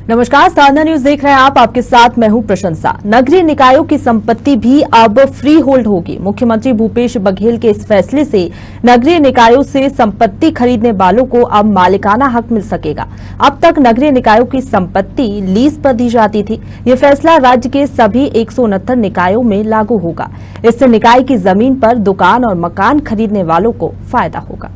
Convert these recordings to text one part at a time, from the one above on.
नमस्कार, साधना न्यूज देख रहे हैं आप। आपके साथ मैं हूं प्रशंसा। नगरीय निकायों की संपत्ति भी अब फ्री होल्ड होगी। मुख्यमंत्री भूपेश बघेल के इस फैसले से नगरीय निकायों से संपत्ति खरीदने वालों को अब मालिकाना हक मिल सकेगा। अब तक नगरीय निकायों की संपत्ति लीज पर दी जाती थी। ये फैसला राज्य के सभी 169 निकायों में लागू होगा। इससे निकाय की जमीन पर दुकान और मकान खरीदने वालों को फायदा होगा।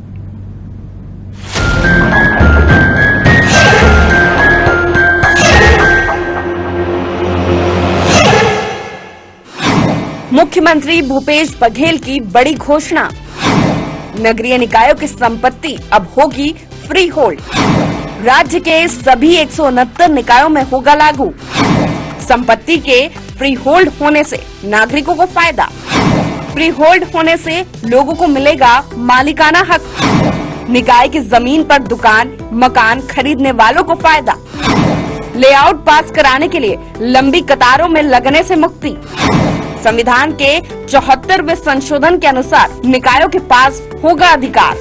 मुख्यमंत्री भूपेश बघेल की बड़ी घोषणा। नगरीय निकायों की संपत्ति अब होगी फ्री होल्ड। राज्य के सभी 169 निकायों में होगा लागू। संपत्ति के फ्री होल्ड होने से नागरिकों को फायदा। फ्री होल्ड होने से लोगों को मिलेगा मालिकाना हक। निकाय की जमीन पर दुकान, मकान खरीदने वालों को फायदा। लेआउट पास कराने के लिए लंबी कतारों में लगने से मुक्ति। संविधान के 74वें संशोधन के अनुसार निकायों के पास होगा अधिकार।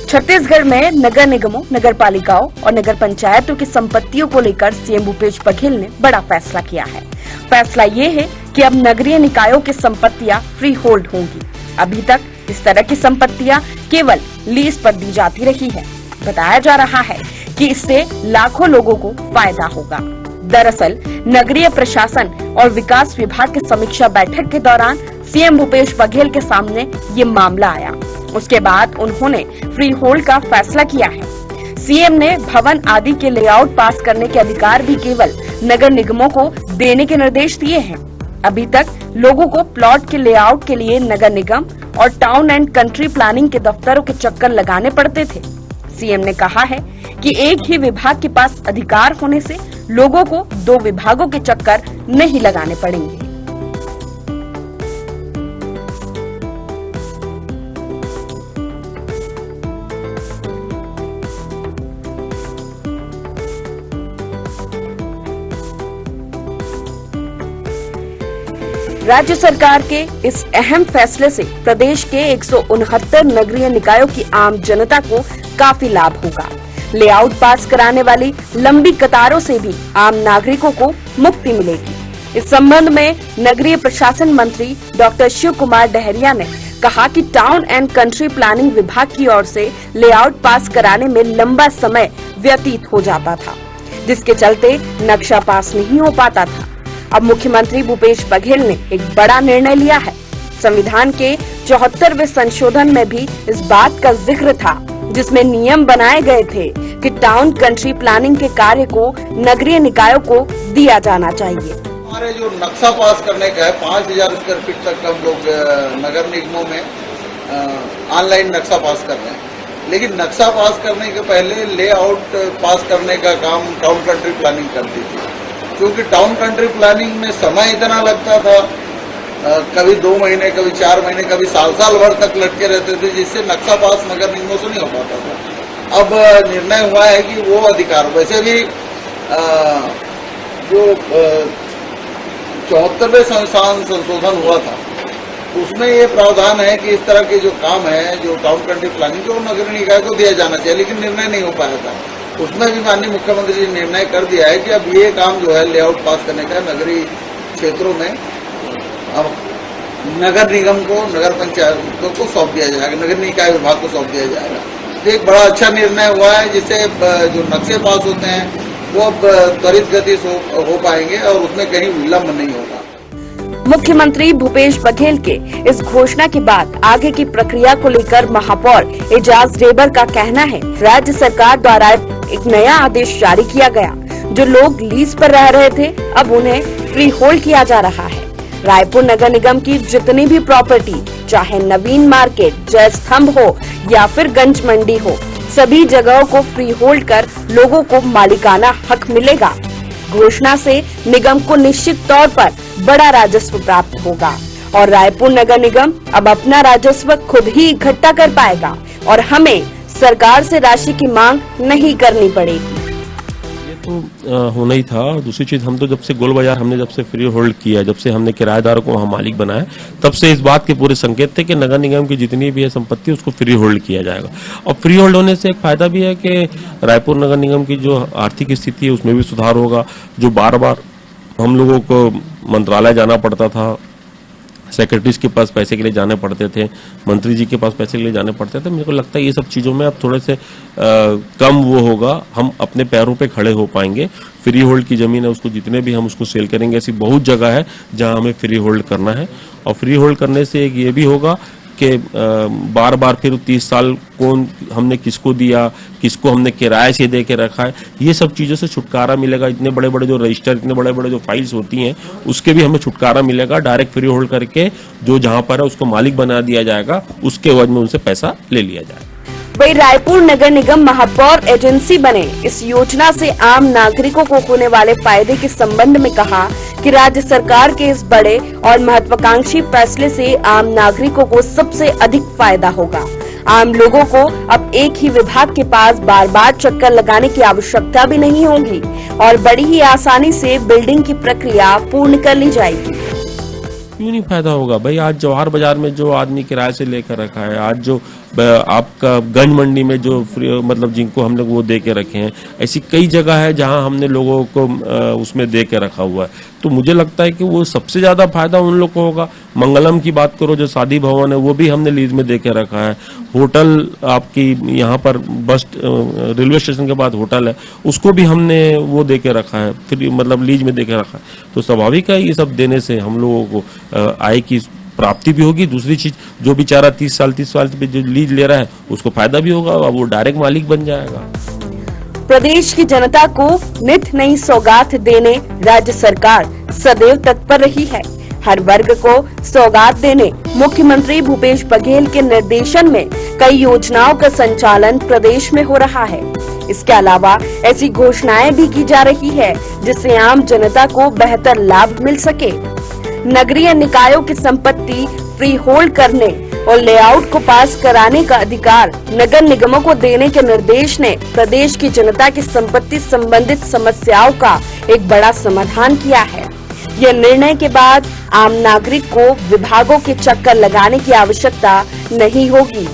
छत्तीसगढ़ में नगर निगमों, नगर पालिकाओं और नगर पंचायतों की संपत्तियों को लेकर सीएम भूपेश बघेल ने बड़ा फैसला किया है। फैसला ये है कि अब नगरीय निकायों की संपत्तियां फ्री होल्ड होंगी। अभी तक इस तरह की संपत्तियां केवल लीज पर दी जाती रही है। बताया जा रहा है कि इससे लाखों लोगों को फायदा होगा। दरअसल नगरीय प्रशासन और विकास विभाग की समीक्षा बैठक के दौरान सीएम भूपेश बघेल के सामने ये मामला आया। उसके बाद उन्होंने फ्री होल्ड का फैसला किया है। सीएम ने भवन आदि के लेआउट पास करने के अधिकार भी केवल नगर निगमों को देने के निर्देश दिए हैं। अभी तक लोगों को प्लॉट के लेआउट के लिए नगर निगम और टाउन एंड कंट्री प्लानिंग के दफ्तरों के चक्कर लगाने पड़ते थे। सीएम ने कहा है कि एक ही विभाग के पास अधिकार होने से लोगों को दो विभागों के चक्कर नहीं लगाने पड़ेंगे। राज्य सरकार के इस अहम फैसले से प्रदेश के 169 नगरीय निकायों की आम जनता को काफी लाभ होगा। लेआउट पास कराने वाली लंबी कतारों से भी आम नागरिकों को मुक्ति मिलेगी। इस संबंध में नगरीय प्रशासन मंत्री डॉक्टर शिव कुमार डहरिया ने कहा कि टाउन एंड कंट्री प्लानिंग विभाग की ओर से लेआउट पास कराने में लंबा समय व्यतीत हो जाता था, जिसके चलते नक्शा पास नहीं हो पाता था। अब मुख्यमंत्री भूपेश बघेल ने एक बड़ा निर्णय लिया है। संविधान के 74वें संशोधन में भी इस बात का जिक्र था, जिसमें नियम बनाए गए थे कि टाउन कंट्री प्लानिंग के कार्य को नगरीय निकायों को दिया जाना चाहिए। हमारे जो नक्शा पास करने का है 5000 स्क्वायर फीट तक हम लोग नगर निगमों में ऑनलाइन नक्शा पास कर रहे हैं। लेकिन नक्शा पास करने के पहले लेआउट पास करने का काम टाउन कंट्री प्लानिंग करती थी। क्योंकि टाउन कंट्री प्लानिंग में समय इतना लगता था, कभी 2 महीने, कभी 4 महीने, कभी साल भर तक लटके रहते थे, जिससे नक्शा पास नगर निगमों से नहीं हो पाता था। अब निर्णय हुआ है कि वो अधिकार, वैसे भी जो 74वें संशोधन हुआ था उसमें ये प्रावधान है कि इस तरह के जो काम है, जो टाउन कंट्री प्लानिंग, जो नगरीय निकाय को दिया जाना चाहिए, लेकिन निर्णय नहीं हो पाया था। उसमें भी माननीय मुख्यमंत्री जी ने निर्णय कर दिया है कि अब ये काम जो है लेआउट पास करने का नगरीय क्षेत्रों में अब नगर निगम को, नगर पंचायतों को सौंप दिया जाएगा, नगर निकाय विभाग को सौंप दिया जाएगा। एक बड़ा अच्छा निर्णय हुआ है, जिससे जो नक्शे पास होते हैं वो अब त्वरित गति से हो पाएंगे और उसमें कहीं विलंब नहीं होगा। मुख्यमंत्री भूपेश बघेल के इस घोषणा के बाद आगे की प्रक्रिया को लेकर महापौर एजाज रेबर का कहना है, राज्य सरकार द्वारा एक नया आदेश जारी किया गया। जो लोग लीज पर रह रहे थे, अब उन्हें फ्री होल्ड किया जा रहा है। रायपुर नगर निगम की जितनी भी प्रॉपर्टी, चाहे नवीन मार्केट, जय स्तंभ हो या फिर गंज मंडी हो, सभी जगहों को फ्री होल्ड कर लोगों को मालिकाना हक मिलेगा। घोषणा से निगम को निश्चित तौर पर बड़ा राजस्व प्राप्त होगा और रायपुर नगर निगम अब अपना राजस्व खुद ही इकट्ठा कर पाएगा और हमें सरकार से राशि की मांग नहीं करनी पड़ेगी। ये तो होना ही था। दूसरी चीज, हम तो जब से गोल बाजार हमने जब से फ्री होल्ड किया, जब से हमने किराएदारों को वहाँ मालिक बनाया, तब से इस बात के पूरे संकेत थे कि नगर निगम की जितनी भी है संपत्ति उसको फ्री होल्ड किया जाएगा। और फ्री होल्ड होने से एक फायदा भी है कि रायपुर नगर निगम की जो आर्थिक स्थिति है उसमें भी सुधार होगा। जो बार बार हम लोगों को मंत्रालय जाना पड़ता था, सेक्रेटरीज के पास पैसे के लिए जाने पड़ते थे, मंत्री जी के पास पैसे के लिए जाने पड़ते थे, मेरे को लगता है ये सब चीज़ों में अब थोड़े से कम वो होगा, हम अपने पैरों पे खड़े हो पाएंगे। फ्री होल्ड की ज़मीन है उसको जितने भी हम उसको सेल करेंगे, ऐसी बहुत जगह है जहां हमें फ्री होल्ड करना है। और फ्री होल्ड करने से एक ये भी होगा कि बार बार फिर 30 साल कौन हमने किसको दिया, किसको हमने किराए से दे के रखा है, ये सब चीज़ों से छुटकारा मिलेगा। इतने बड़े बड़े जो रजिस्टर, इतने बड़े बड़े जो फाइल्स होती हैं, उसके भी हमें छुटकारा मिलेगा। डायरेक्ट फ्री होल्ड करके जो जहां पर है उसको मालिक बना दिया जाएगा, उसके एवज में उनसे पैसा ले लिया जाएगा। वही रायपुर नगर निगम महापौर एजेंसी बने, इस योजना से आम नागरिकों को होने वाले फायदे के संबंध में कहा कि राज्य सरकार के इस बड़े और महत्वाकांक्षी फैसले से आम नागरिकों को सबसे अधिक फायदा होगा। आम लोगों को अब एक ही विभाग के पास बार बार चक्कर लगाने की आवश्यकता भी नहीं होगी और बड़ी ही आसानी से बिल्डिंग की प्रक्रिया पूर्ण कर ली जाएगी। क्यों नहीं फायदा होगा भाई? आज जवाहर बाजार में जो आदमी किराए से लेकर रखा है, आज जो आपका गंज मंडी में जो मतलब जिनको हम लोग वो दे के रखे हैं, ऐसी कई जगह है जहां हमने लोगों को उसमें दे के रखा हुआ है। तो मुझे लगता है कि वो सबसे ज्यादा फायदा उन लोग को होगा। मंगलम की बात करो, जो शादी भवन है वो भी हमने लीज में दे के रखा है। होटल आपकी यहाँ पर बस रेलवे स्टेशन के बाद होटल है, उसको भी हमने वो दे के रखा है, फिर मतलब लीज में दे के रखा है। तो स्वाभाविक है ये सब देने से हम लोगों को आय की प्राप्ति भी होगी। दूसरी चीज, जो बेचारा 30 साल पे जो लीज ले रहा है उसको फायदा भी होगा, अब वो डायरेक्ट मालिक बन जाएगा। प्रदेश की जनता को नित नई सौगात देने राज्य सरकार सदैव तत्पर रही है। हर वर्ग को सौगात देने मुख्यमंत्री भूपेश बघेल के निर्देशन में कई योजनाओं का संचालन प्रदेश में हो रहा है। इसके अलावा ऐसी घोषणाएं भी की जा रही है जिससे आम जनता को बेहतर लाभ मिल सके। नगरीय निकायों की संपत्ति फ्री होल्ड करने और लेआउट को पास कराने का अधिकार नगर निगमों को देने के निर्देश ने प्रदेश की जनता की संपत्ति संबंधित समस्याओं का एक बड़ा समाधान किया है। यह निर्णय के बाद आम नागरिक को विभागों के चक्कर लगाने की आवश्यकता नहीं होगी।